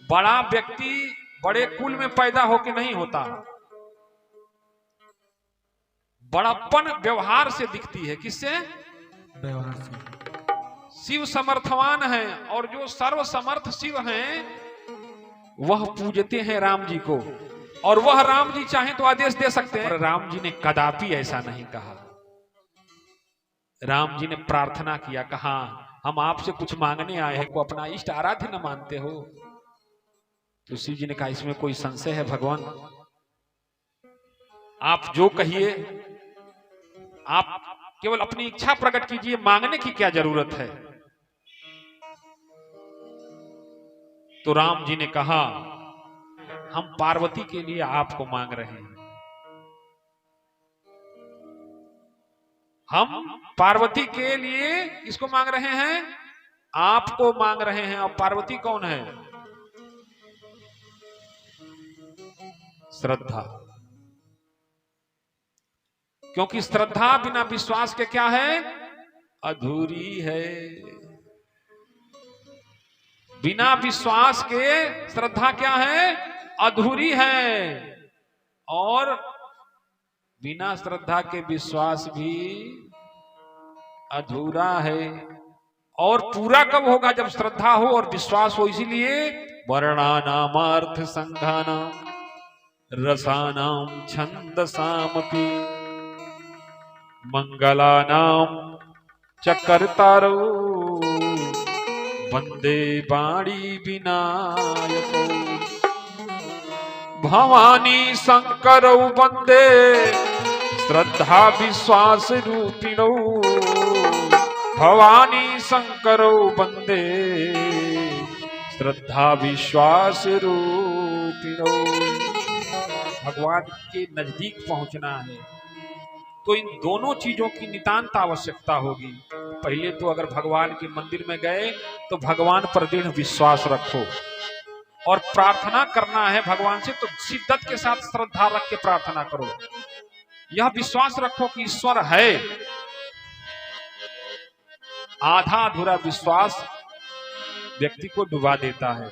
बड़ा व्यक्ति बड़े कुल में पैदा होके नहीं होता, बड़प्पन व्यवहार से दिखती है। किससे? व्यवहार से। शिव समर्थवान है और जो सर्व समर्थ शिव हैं वह पूजते हैं राम जी को, और वह राम जी चाहे तो आदेश दे सकते हैं। और राम जी ने कदापि ऐसा नहीं कहा। राम जी ने प्रार्थना किया, कहा हम आपसे कुछ मांगने आए हैं, को अपना इष्ट आराध्य न मानते हो? तो शिव जी ने कहा इसमें कोई संशय है भगवान, आप जो कहिए, आप केवल अपनी इच्छा प्रकट कीजिए, मांगने की क्या जरूरत है? तो राम जी ने कहा हम पार्वती के लिए आपको मांग रहे हैं, हम पार्वती के लिए इसको मांग रहे हैं, आपको मांग रहे हैं। और पार्वती कौन है? श्रद्धा। क्योंकि श्रद्धा बिना विश्वास के क्या है? अधूरी है। बिना विश्वास के श्रद्धा क्या है? अधूरी है। और बिना श्रद्धा के विश्वास भी अधूरा है। और पूरा कब होगा? जब श्रद्धा हो और विश्वास हो। इसीलिए वर्णानामर्थ संघानाम रसानाम छंदसामपि मंगलानाम चकर्तारो वंदे वाणी विनायको भवानी शंकरौ वंदे श्रद्धा विश्वास रूपिणौ भवानी शंकरौ वंदे श्रद्धा विश्वास रूपिणौ। भगवान के नजदीक पहुंचना है तो इन दोनों चीजों की नितांत आवश्यकता होगी। पहले तो अगर भगवान के मंदिर में गए तो भगवान पर दृढ़ विश्वास रखो, और प्रार्थना करना है भगवान से तो शिद्दत के साथ श्रद्धा रख के प्रार्थना करो। यह विश्वास रखो कि ईश्वर है। आधा अधूरा विश्वास व्यक्ति को डुबा देता है।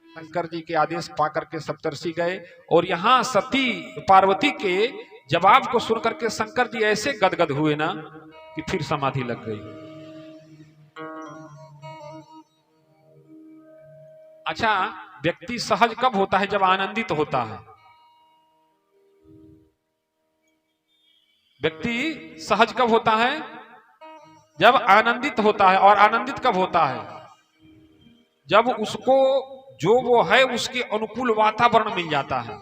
शंकर जी के आदेश पाकर के सप्तर्षि गए, और यहां सती पार्वती के जवाब को सुनकर के शंकर जी ऐसे गदगद हुए ना कि फिर समाधि लग गई। अच्छा, व्यक्ति सहज कब होता है? जब आनंदित होता है। व्यक्ति सहज कब होता है? जब आनंदित होता है। और आनंदित कब होता है? जब उसको जो वो है उसके अनुकूल वातावरण मिल जाता है,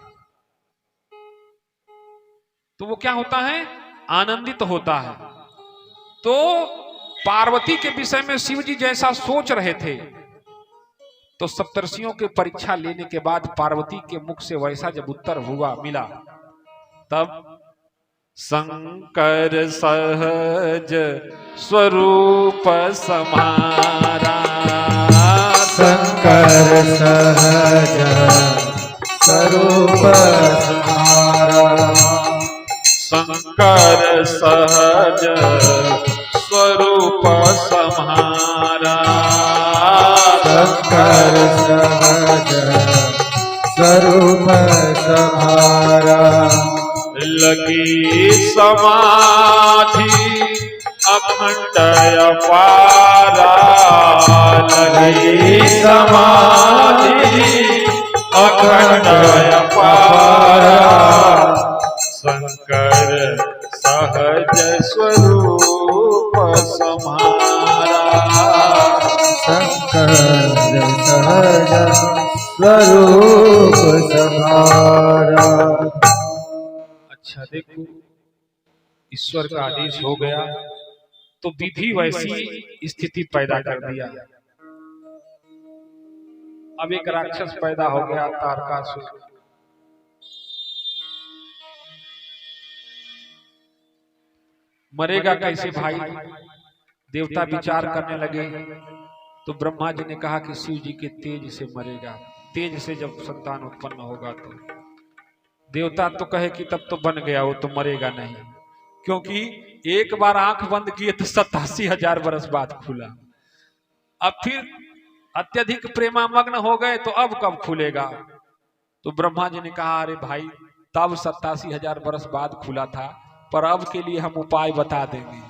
तो वो क्या होता है? आनंदित होता है। तो पार्वती के विषय में शिव जी जैसा सोच रहे थे, तो सप्तर्षियों के परीक्षा लेने के बाद पार्वती के मुख से वैसा जब उत्तर हुआ मिला, तब शंकर सहज स्वरूप समारा, शंकर सहज स्वरूप समारा, शंकर सहज स्वरूप समारा, शंकर सहज स्वरूप समारा। लगी समाधि अखंड अपारा, लगी समाधि अखंड अपारा, शंकर सहज स्वरूप समारा, शंकर सहज स्वरूप समारा। अच्छा देखो, ईश्वर का आदेश हो गया तो विधि वैसी स्थिति पैदा कर दिया। अब एक राक्षस पैदा हो गया, तारकासुर। मरेगा कैसे भाई? देवता विचार करने लगे तो ब्रह्मा जी ने कहा कि शिव जी के तेज से मरेगा। तेज से जब संतान उत्पन्न होगा तो देवता तो कहे कि तब तो बन गया, वो तो मरेगा नहीं, क्योंकि एक बार आंख बंद किए तो 87,000 बरस बाद खुला। अब फिर अत्यधिक प्रेमामग्न हो गए तो अब कब खुलेगा? तो ब्रह्मा जी ने कहा अरे भाई तब 87,000 वर्ष बाद खुला था, पर अब के लिए हम उपाय बता देंगे।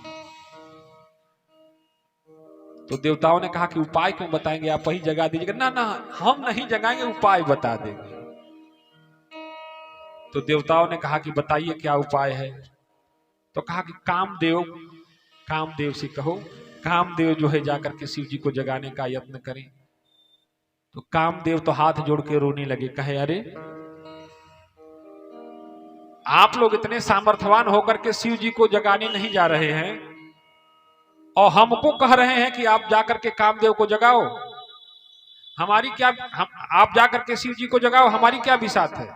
तो देवताओं ने कहा कि उपाय क्यों बताएंगे, आप वही जगा दीजिएगा। ना ना हम नहीं जगाएंगे, उपाय बता देंगे। तो देवताओं ने कहा कि बताइए क्या उपाय है। तो कहा कि कामदेव से कहो, कामदेव जो है जाकर के शिव जी को जगाने का यत्न करें। तो कामदेव तो हाथ जोड़ के रोने लगे, कहे अरे आप लोग इतने सामर्थ्यवान होकर के शिव जी को जगाने नहीं जा रहे हैं और हमको कह रहे हैं कि आप जाकर के कामदेव को जगाओ। हमारी क्या आप जाकर के शिव जी को जगाओ, हमारी क्या बिसात है।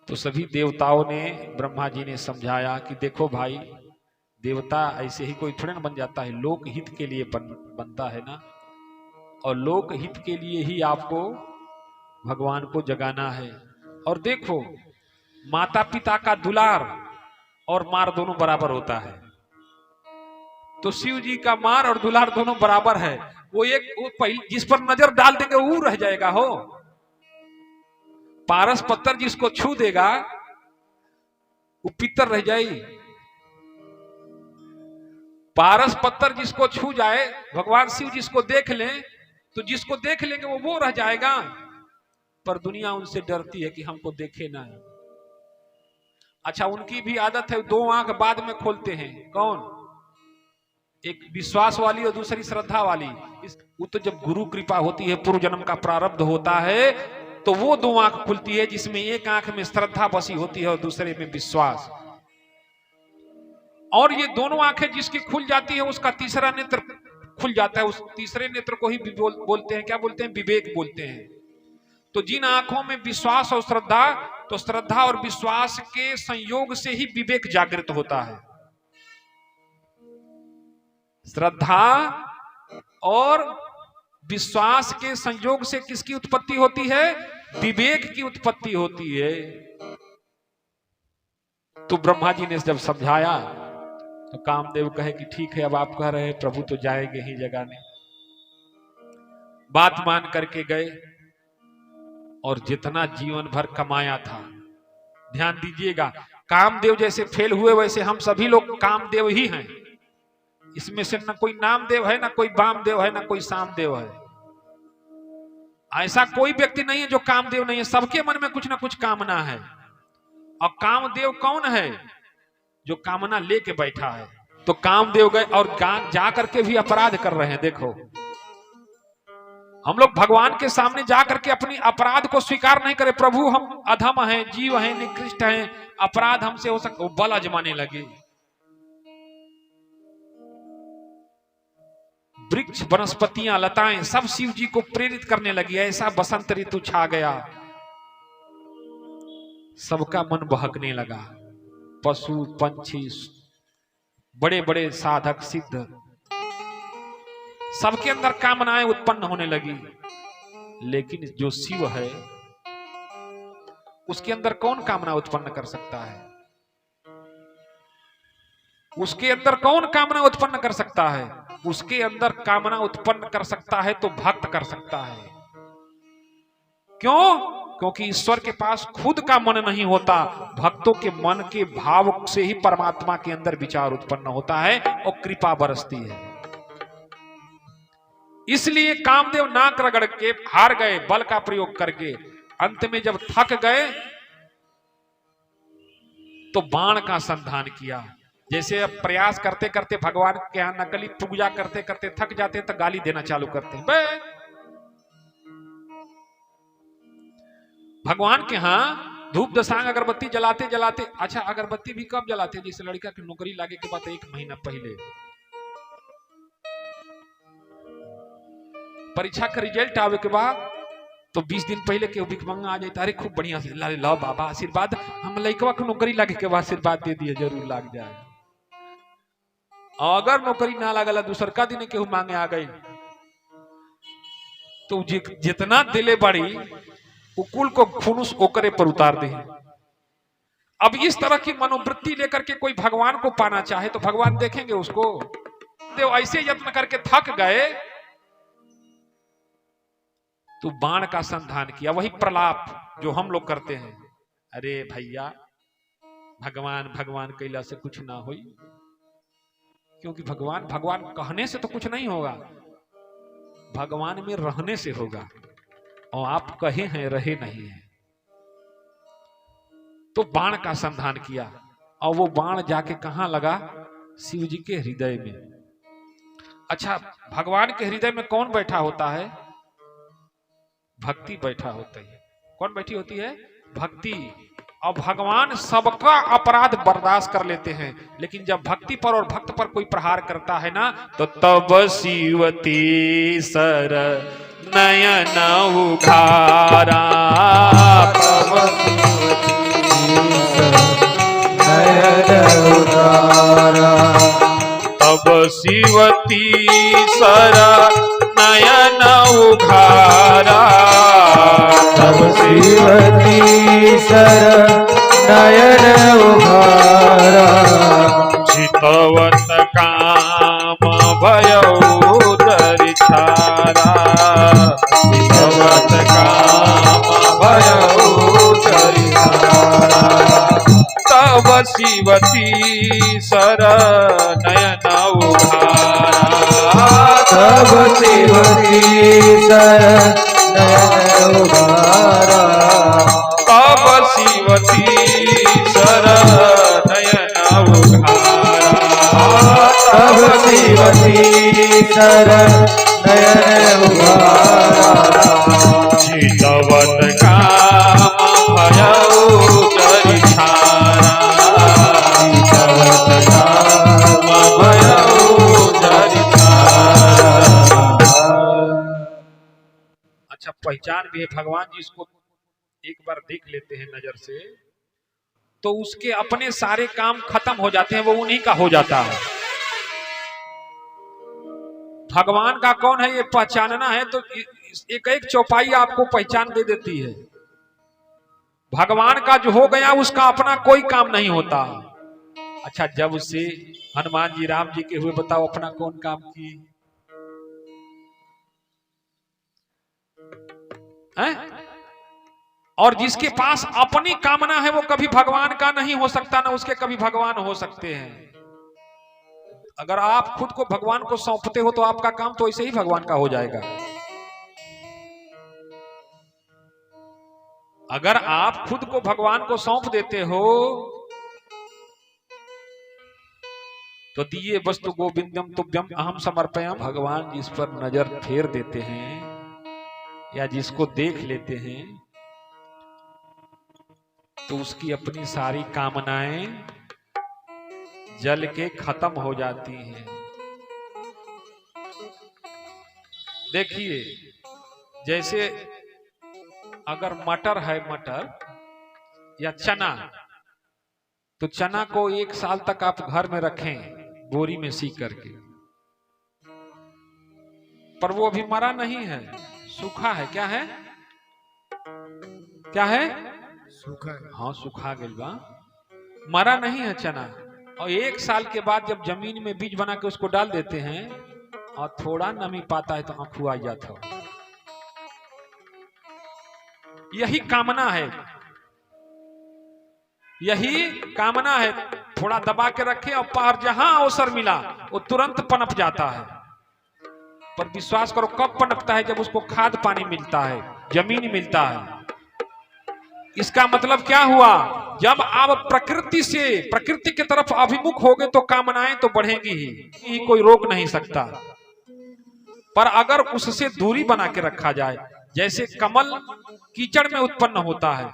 तो सभी देवताओं ने ब्रह्मा जी ने समझाया कि देखो भाई, देवता ऐसे ही कोई थोड़े ना बन जाता है, लोक हित के लिए बनता है ना, और लोक हित के लिए ही आपको भगवान को जगाना है। और देखो माता पिता का दुलार और मार दोनों बराबर होता है, तो शिव जी का मार और दुलार दोनों बराबर है। वो जिस पर नजर डाल देंगे वो रह जाएगा हो। पारस पत्थर जिसको छू देगा वो पितर रह जाएगी। पारस पत्थर जिसको छू जाए, भगवान शिव जिसको देख लें तो जिसको देख लेंगे वो रह जाएगा। पर दुनिया उनसे डरती है कि हमको देखे ना। अच्छा, उनकी भी आदत है, दो आंख बाद में खोलते हैं। कौन? एक विश्वास वाली और दूसरी श्रद्धा वाली। वो तो जब गुरु कृपा होती है, पूर्व जन्म का प्रारब्ध होता है, तो वो दो आंख खुलती है जिसमें एक आंख में श्रद्धा बसी होती है और दूसरे में विश्वास। और ये दोनों आंखें जिसकी खुल जाती है उसका तीसरा नेत्र खुल जाता है। उस तीसरे नेत्र को ही बोलते हैं, क्या बोलते हैं? विवेक बोलते हैं। तो जिन आंखों में विश्वास और श्रद्धा, तो श्रद्धा और विश्वास के संयोग से ही विवेक जागृत होता है। श्रद्धा और विश्वास के संयोग से किसकी उत्पत्ति होती है? विवेक की उत्पत्ति होती है। तो ब्रह्मा जी ने जब समझाया तो कामदेव कहे कि ठीक है, अब आप कह रहे हैं प्रभु तो जाएंगे ही जगाने। बात मान करके गए और जितना जीवन भर कमाया था, ध्यान दीजिएगा, कामदेव जैसे फेल हुए वैसे हम सभी लोग कामदेव ही हैं। इसमें से ना कोई नामदेव है, ना कोई वामदेव है, ना कोई सामदेव है। ऐसा कोई व्यक्ति नहीं है जो कामदेव नहीं है। सबके मन में कुछ ना कुछ कामना है। और कामदेव कौन है? जो कामना लेके बैठा है। तो कामदेव गए और जा करके भी अपराध कर रहे हैं। देखो, हम लोग भगवान के सामने जाकर के अपनी अपराध को स्वीकार नहीं करे, प्रभु हम अधम हैं, जीव हैं, निकृष्ट हैं, अपराध हमसे हो सकता, वो बल आजमाने लगे। वृक्ष, वनस्पतियां, लताएं सब शिव जी को प्रेरित करने लगी। ऐसा बसंत ऋतु छा गया, सबका मन बहकने लगा। पशु पंछी, बड़े बड़े साधक सिद्ध, सबके अंदर कामनाएं उत्पन्न होने लगी। लेकिन जो शिव है उसके अंदर कौन कामना उत्पन्न कर सकता है? उसके अंदर कौन कामना उत्पन्न कर सकता है? उसके अंदर कामना उत्पन्न कर सकता है तो भक्त कर सकता है। क्यों? क्योंकि ईश्वर के पास खुद का मन नहीं होता, भक्तों के मन के भाव से ही परमात्मा के अंदर विचार उत्पन्न होता है और कृपा बरसती है। इसलिए कामदेव नाक रगड़ के हार गए, बल का प्रयोग करके। अंत में जब थक गए तो बाण का संधान किया। जैसे अब प्रयास करते करते भगवान के यहाँ नकली पूजा करते करते थक जाते तो गाली देना चालू करते हैं। भगवान के यहाँ धूप दसांग अगरबत्ती जलाते जलाते, अच्छा अगरबत्ती भी कब जलाते? जैसे लड़का की नौकरी लागे के बाद 1 महीना पहले, परीक्षा का रिजल्ट आवे के बाद, तो 20 दिन पहले के भिखमंगा आ जाता, अरे खूब बढ़िया से ला बाबा आशीर्वाद, हम लड़कवा को नौकरी लागे के बाद आशीर्वाद दे दिए, जरूर लाग जाए। अगर नौकरी ना लगला दूसर का दिन केहू मांगे आ गई तो जितना दिले बड़ी उकुल को फुनुस ओकरे पर उतार दे। अब इस तरह की मनोवृत्ति लेकर के कोई भगवान को पाना चाहे तो भगवान देखेंगे उसको? देव ऐसे यत्न करके थक गए तो बाण का संधान किया, वही प्रलाप जो हम लोग करते हैं। अरे भैया भगवान भगवान कैला से कुछ ना होई, क्योंकि भगवान भगवान कहने से तो कुछ नहीं होगा, भगवान में रहने से होगा। और आप कहे हैं रहे नहीं है। तो बाण का संधान किया और वो बाण जाके कहां लगा? शिव जी के हृदय में। अच्छा, भगवान के हृदय में कौन बैठा होता है? भक्ति बैठा होता है। कौन बैठी होती है? भक्ति। और भगवान सबका अपराध बर्दाश्त कर लेते हैं, लेकिन जब भक्ति पर और भक्त पर कोई प्रहार करता है ना, तो तब शिवती सर नयन उघारा, तब नयन उघारा, तब शिवती सर नयन उघारा, तब शिवती सर नयन उघारा, चितवत काम भयउ दरिछारा, चितवत काम भयउ दरिछारा, तब शिवती सर नयन उघारा, तब शिवती सर नयन उघारा, तब शिवती सर नयन उघारा, तब शिवती सर नयन उघारा, चितवत काम भयउ दरिछारा, चितवत काम भयउ दरिछारा। अच्छा, पहचान भी है भगवान जी, इसको एक बार देख लेते हैं नजर से तो उसके अपने सारे काम खत्म हो जाते हैं, वो उन्हीं का हो जाता है। भगवान का कौन है ये पहचानना है तो एक एक चौपाई आपको पहचान दे देती है। भगवान का जो हो गया उसका अपना कोई काम नहीं होता। अच्छा, जब उससे हनुमान जी राम जी के हुए, बताओ अपना कौन काम किए हैं? और जिसके पास अपनी कामना है वो कभी भगवान का नहीं हो सकता, ना उसके कभी भगवान हो सकते हैं। अगर आप खुद को भगवान को सौंपते हो तो आपका काम तो ऐसे ही भगवान का हो जाएगा। अगर आप खुद को भगवान को सौंप देते हो तो दिए वस्तु गोविंदम तुभ्यम अहम समर्पयम, भगवान जिस पर नजर फेर देते हैं या जिसको देख लेते हैं तो उसकी अपनी सारी कामनाएं जल के खत्म हो जाती हैं। देखिए, जैसे अगर मटर है, मटर या चना, तो चना को 1 साल तक आप घर में रखें बोरी में सी करके, पर वो अभी मरा नहीं है, सूखा है। क्या है? क्या है? सूखा है। हाँ, सूखा गया बा, मरा नहीं है चना। और 1 साल के बाद जब जमीन में बीज बना के उसको डाल देते हैं और थोड़ा नमी पाता है तो आंखू आ जाता है। यही कामना है, यही कामना है। थोड़ा दबा के रखे और पार जहां अवसर मिला वो तुरंत पनप जाता है। पर विश्वास करो, कब पनपता है? जब उसको खाद पानी मिलता है, जमीन मिलता है। इसका मतलब क्या हुआ? जब आप प्रकृति की तरफ अभिमुख होगे तो कामनाएं तो बढ़ेंगी ही, कोई रोक नहीं सकता। पर अगर उससे दूरी बना के रखा जाए, जैसे कमल कीचड़ में उत्पन्न होता है,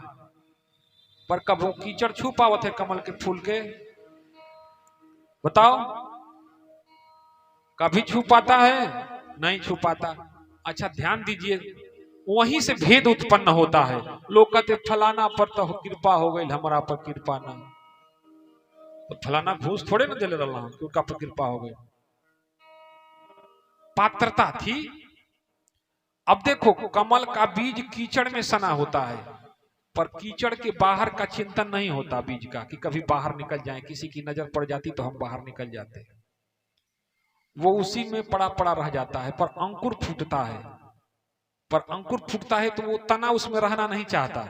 पर कब वो कीचड़ छू पावत है कमल के फूल के? बताओ, कभी छू पाता है? नहीं छू पाता। अच्छा, ध्यान दीजिए, वहीं से भेद उत्पन्न होता है। लोग कहते फलाना पर तो कृपा हो गई, हमारा पर कृपा ना, तो फलाना घूस थोड़े ना दिले रहा कि उनका पर कृपा हो गई, पात्रता थी। अब देखो, कमल का बीज कीचड़ में सना होता है, पर कीचड़ के बाहर का चिंतन नहीं होता बीज का कि कभी बाहर निकल जाए, किसी की नजर पड़ जाती तो हम बाहर निकल जाते। वो उसी में पड़ा पड़ा रह जाता है। पर अंकुर फूटता है, पर अंकुर फूटता है तो वो तना उसमें रहना नहीं चाहता,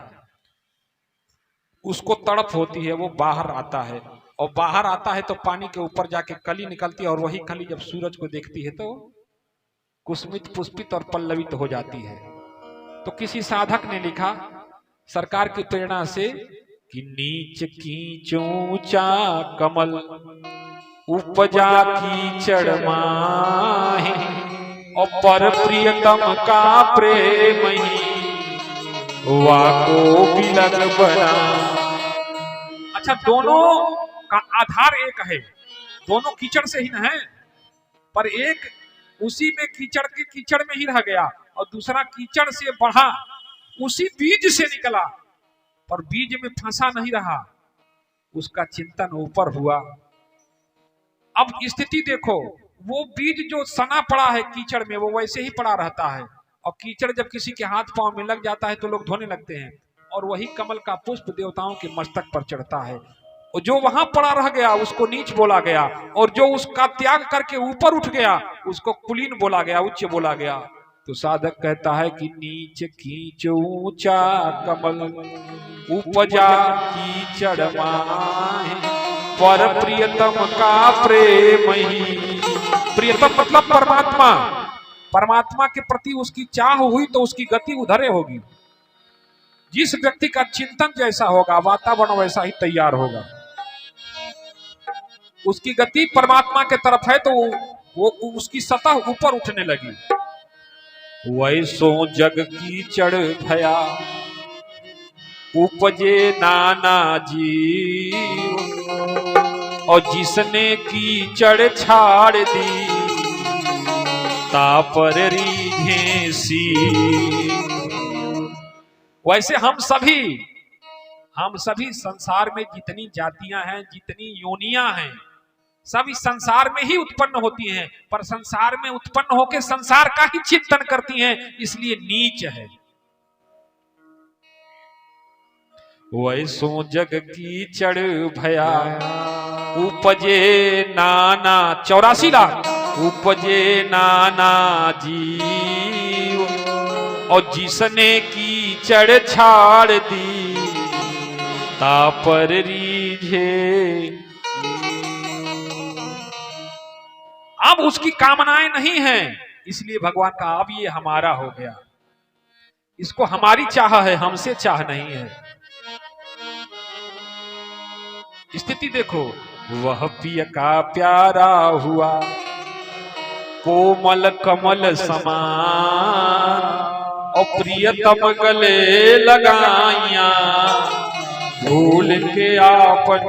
उसको तड़प होती है, वो बाहर आता है, और बाहर आता है तो पानी के ऊपर जाके कली निकलती है, और वही कली जब सूरज को देखती है तो कुसुमित पुष्पित और पल्लवित हो जाती है। तो किसी साधक ने लिखा सरकार की प्रेरणा से कि नीच कीच ऊंचा कमल उपजा कीचड़ माहि, और पर प्रियतम का प्रेम ही वाको बिलग बना। अच्छा, दोनों का आधार एक है, दोनों कीचड़ से ही न है, पर एक उसी में कीचड़ के कीचड़ में ही रह गया और दूसरा कीचड़ से बढ़ा, उसी बीज से निकला पर बीज में फंसा नहीं रहा, उसका चिंतन ऊपर हुआ। अब स्थिति देखो, वो बीज जो सना पड़ा है कीचड़ में वो वैसे ही पड़ा रहता है, और कीचड़ जब किसी के हाथ पांव में लग जाता है तो लोग धोने लगते हैं, और वही कमल का पुष्प देवताओं के मस्तक पर चढ़ता है। और जो वहां पड़ा रह गया उसको नीच बोला गया, और जो उसका त्याग करके ऊपर उठ गया उसको कुलीन बोला गया, उच्च बोला गया। तो साधक कहता है कि नीच कीच ऊंचा कमल उपजा कीचड़ माहि, पर प्रियतम का प्रेम ही। प्रियतम मतलब परमात्मा, परमात्मा के प्रति उसकी चाह हुई तो उसकी गति उधरे होगी। जिस व्यक्ति का चिंतन जैसा होगा वातावरण वैसा ही तैयार होगा, उसकी गति परमात्मा के तरफ है तो वो उसकी सतह ऊपर उठने लगी। वैसो जग कीचड़ भया उपजे नाना जीव, और जिसने कीचड़ छाड़ दी तापर रीझे सी। वैसे हम सभी संसार में जितनी जातियां हैं, जितनी योनियां हैं, सब इस संसार में ही उत्पन्न होती हैं, पर संसार में उत्पन्न होकर संसार का ही चिंतन करती हैं, इसलिए नीच है। वैसो जग कीचड़ भया उपजे नाना, 84 लाख उपजे नाना जीव, और जिसने कीचड़ छाड़ दी तापर रीझे। अब उसकी कामनाएं नहीं हैं, इसलिए भगवान का अब ये हमारा हो गया, इसको हमारी चाह है, हमसे चाह नहीं है। स्थिति देखो, वह पिय का प्यारा हुआ कोमल कमल समान, और प्रियतम गले लगाइया भूल के आपन।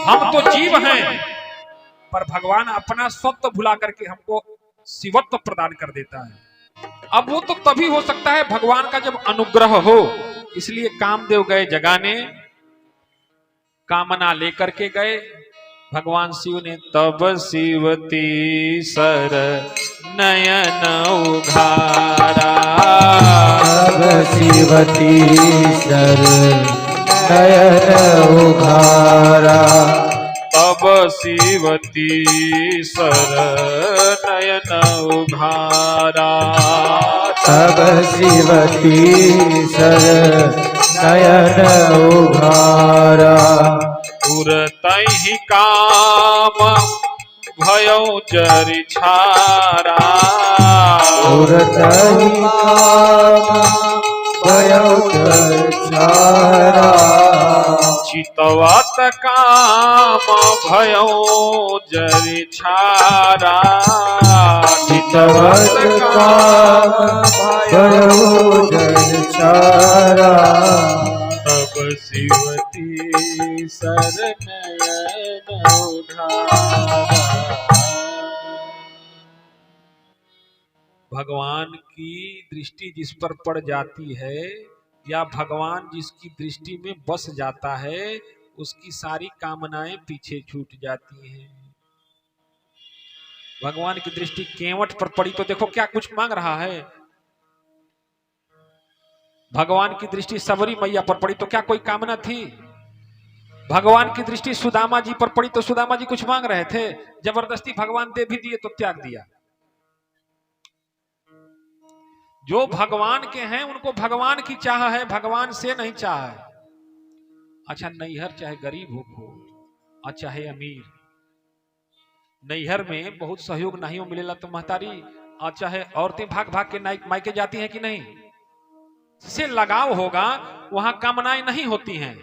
हम तो जीव हैं पर भगवान अपना स्वत्व भुला करके हमको शिवत्व प्रदान कर देता है। अब वो तो तभी हो सकता है भगवान का जब अनुग्रह हो, इसलिए कामदेव गए जगाने, कामना लेकर के गए। भगवान शिव ने तब शिवती सर नयन उघारा, तब शिवती सर नयन उघारा, तब शिवती सर नयन उघारा, तब शिवती सर नयन उघारा, तुरतहि काम भयो जरि छारा, तुरतहि काम भयो जरि छारा, चितवत काम भयो जरि छारा, चितवत काम भयो जरि छारा, तब शिवती सर नयन उघारा। भगवान की दृष्टि जिस पर पड़ जाती है या भगवान जिसकी दृष्टि में बस जाता है उसकी सारी कामनाएं पीछे छूट जाती हैं। भगवान की दृष्टि केवट पर पड़ी तो देखो क्या कुछ मांग रहा है। भगवान की दृष्टि सबरी मैया पर पड़ी तो क्या कोई कामना थी। भगवान की दृष्टि सुदामा जी पर पड़ी तो सुदामा जी कुछ मांग रहे थे। जबरदस्ती भगवान दे भी दिए तो त्याग दिया। जो भगवान के हैं उनको भगवान की चाह है, भगवान से नहीं चाह है। अच्छा, नैहर चाहे गरीब हो और चाहे अमीर, नैहर में बहुत सहयोग नहीं हो मिलेला तो महतारी और चाहे औरतें भाग भाग के मायके जाती हैं कि नहीं, से लगाव होगा, वहां कामनाएं नहीं होती हैं।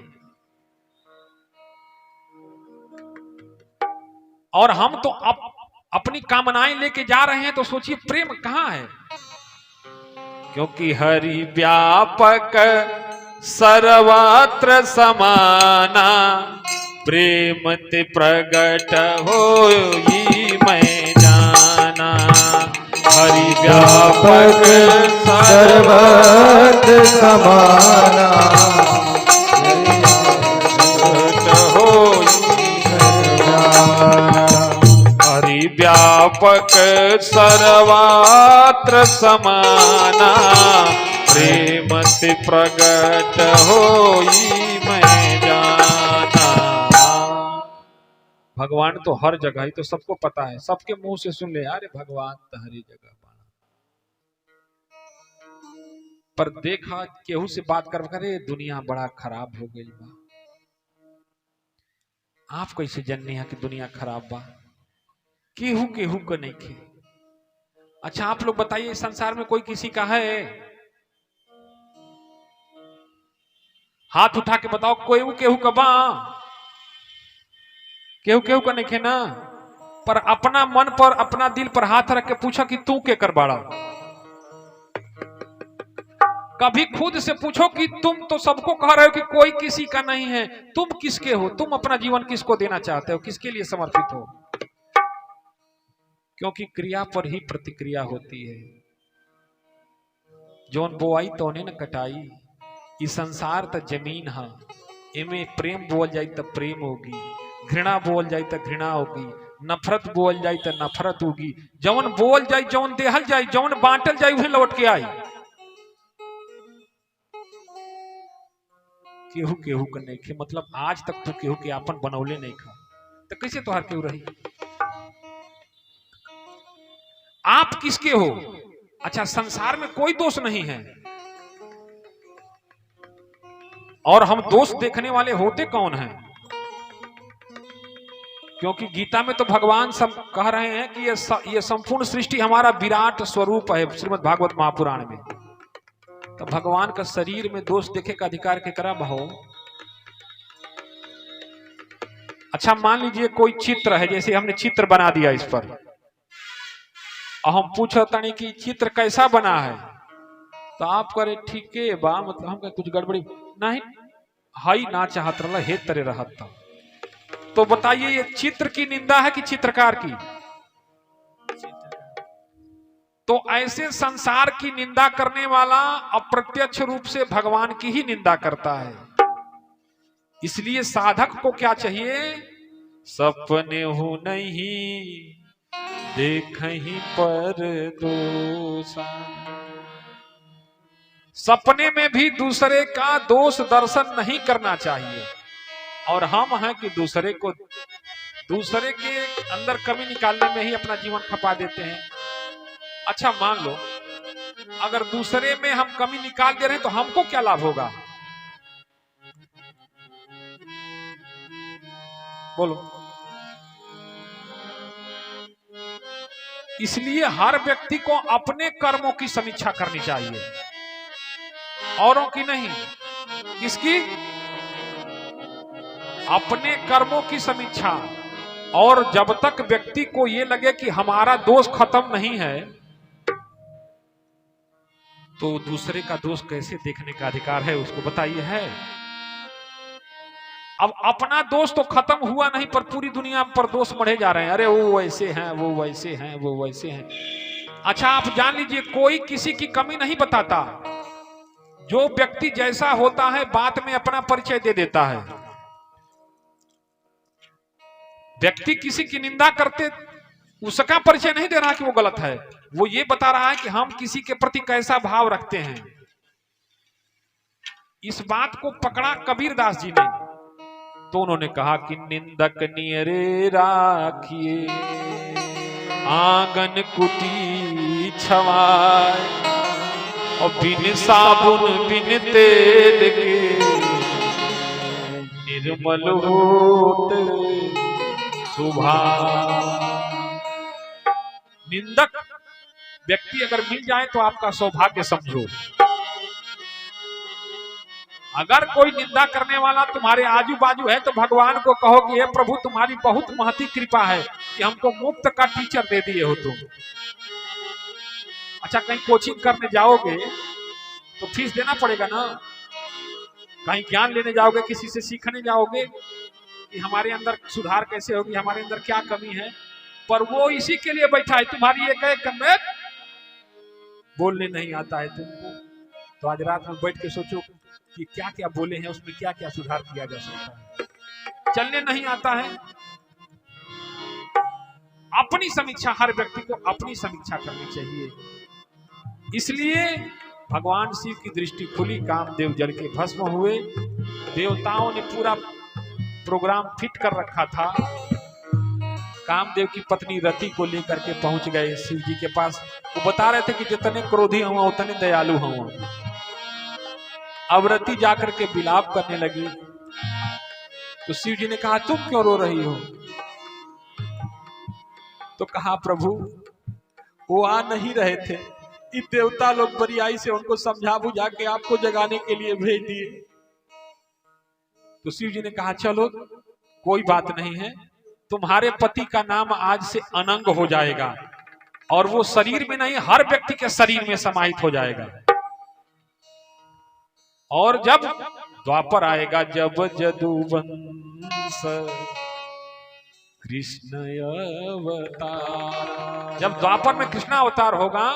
और हम तो अपनी कामनाएं लेके जा रहे हैं, तो सोचिए प्रेम कहां है। क्योंकि हरि व्यापक सर्वत्र समाना, प्रेम ते प्रगट होई मैं जाना। हरि व्यापक सर्वत्र समाना, हरि व्यापक सर्वत्र समाना, प्रेम ते प्रगट होई मैं जाना। भगवान तो हर जगह ही, तो सबको पता है, सबके मुंह से सुन ले, अरे भगवान तो हर जगह बना। पर देखा केहू से बात कर करे, दुनिया बड़ा खराब हो गई बा। आप कैसे जाननी है कि दुनिया खराब बा? केहू केहू को नहीं खे। अच्छा आप लोग बताइए, संसार में कोई किसी का है? हाथ उठा के बताओ, कोई केहू का बा? केहू केहू का नहीं खे ना। पर अपना मन पर, अपना दिल पर हाथ रख के पूछो कि तू के कर बाड़ा। कभी खुद से पूछो कि तुम तो सबको कह रहे हो कि कोई किसी का नहीं है, तुम किसके हो? तुम अपना जीवन किसको देना चाहते हो? किसके लिए समर्पित हो? क्योंकि क्रिया पर ही प्रतिक्रिया होती है। जोन बोआई तोने न कटाई। ये संसार तो जमीन है, इमे प्रेम बोल जाए तो प्रेम होगी, घृणा बोल जाए तो घृणा होगी, नफरत बोल जाए तो नफरत होगी। जौन बोल जाए, जौन देहल जाए, जौन बांटल जाए, वही लौट के आई। केहू केहू का नहीं खे, मतलब आज तक तो केहू के आपन बनौले नहीं खा, तो कैसे तोहार केहू रही? आप किसके हो? अच्छा, संसार में कोई दोष नहीं है। और हम दोष देखने वाले होते कौन हैं? क्योंकि गीता में तो भगवान सब कह रहे हैं कि ये संपूर्ण सृष्टि हमारा विराट स्वरूप है, श्रीमद् भागवत महापुराण में। तो भगवान का शरीर में दोष देखे का अधिकार केकरा बा हो? अच्छा मान लीजिए कोई चित्र है, जैसे हमने चित्र बना दिया इस पर, और हम पूछता नहीं कि चित्र कैसा बना है, तो आप करे ठीक है बा, मतलब हम कुछ गड़बड़ी नहीं हाई ना चाहत रहा हे तरे रहता। तो बताइए ये चित्र की निंदा है कि चित्रकार की? तो ऐसे संसार की निंदा करने वाला अप्रत्यक्ष रूप से भगवान की ही निंदा करता है। इसलिए साधक को क्या चाहिए? सपने हो नहीं देखहीं पर दोषा। सपने में भी दूसरे का दोष दर्शन नहीं करना चाहिए। और हम हैं कि दूसरे के अंदर कमी निकालने में ही अपना जीवन खपा देते हैं। अच्छा मान लो अगर दूसरे में हम कमी निकाल दे रहे हैं तो हमको क्या लाभ होगा? बोलो। इसलिए हर व्यक्ति को अपने कर्मों की समीक्षा करनी चाहिए, औरों की नहीं। किसकी? अपने कर्मों की समीक्षा। और जब तक व्यक्ति को यह लगे कि हमारा दोष खत्म नहीं है, तो दूसरे का दोष कैसे देखने का अधिकार है उसको बताइए है। अब अपना दोष तो खत्म हुआ नहीं, पर पूरी दुनिया पर दोष मढ़े जा रहे हैं। अरे वो वैसे हैं, वो वैसे हैं, वो वैसे हैं। अच्छा आप जान लीजिए, कोई किसी की कमी नहीं बताता। जो व्यक्ति जैसा होता है बात में अपना परिचय दे देता है। व्यक्ति किसी की निंदा करते उसका परिचय नहीं दे रहा कि वो गलत है, वो ये बता रहा है कि हम किसी के प्रति कैसा भाव रखते हैं। इस बात को पकड़ा कबीरदास जी ने, तो उन्होंने कहा कि निंदक नियरे राखिए आंगन कुटी छवाए, और बिन साबुन बिन तेल के निर्मल होते सुभान। निंदक व्यक्ति अगर मिल जाए तो आपका सौभाग्य समझो। अगर कोई निंदा करने वाला तुम्हारे आजू बाजू है तो भगवान को कहो कि हे प्रभु तुम्हारी बहुत महती कृपा है कि हमको मुफ्त का टीचर दे दिए हो तुम। अच्छा कहीं कोचिंग करने जाओगे तो फीस देना पड़ेगा ना। कहीं ज्ञान लेने जाओगे, किसी से सीखने जाओगे कि हमारे अंदर सुधार कैसे होगी, हमारे अंदर क्या कमी है, पर वो इसी के लिए बैठा है तुम्हारी एक एक में बोलने नहीं आता है तुमको। तो आज रात में बैठ के सोचो कि क्या क्या बोले हैं, उसमें क्या क्या सुधार किया जा सकता है। चलने नहीं आता है, अपनी समीक्षा, हर व्यक्ति को अपनी समीक्षा करनी चाहिए। इसलिए भगवान शिव की दृष्टि खुली, कामदेव जल के भस्म हुए। देवताओं ने पूरा प्रोग्राम फिट कर रखा था। कामदेव की पत्नी रति को लेकर के पहुंच गए शिव जी के पास। वो बता रहे थे कि जितने क्रोधी हुआ उतने दयालु हुआ। अब रति जाकर के विलाप करने लगी तो शिव जी ने कहा तुम क्यों रो रही हो? तो कहा प्रभु वो आ नहीं रहे थे, इन देवता लोग बरियाई से उनको समझा बुझा के आपको जगाने के लिए भेज दिए। तो शिव जी ने कहा चलो कोई बात नहीं है, तुम्हारे पति का नाम आज से अनंग हो जाएगा और वो शरीर में नहीं हर व्यक्ति के शरीर में समाहित हो जाएगा। और जब द्वापर आएगा, जब जदुवंश कृष्ण अवतार, जब द्वापर में कृष्ण अवतार होगा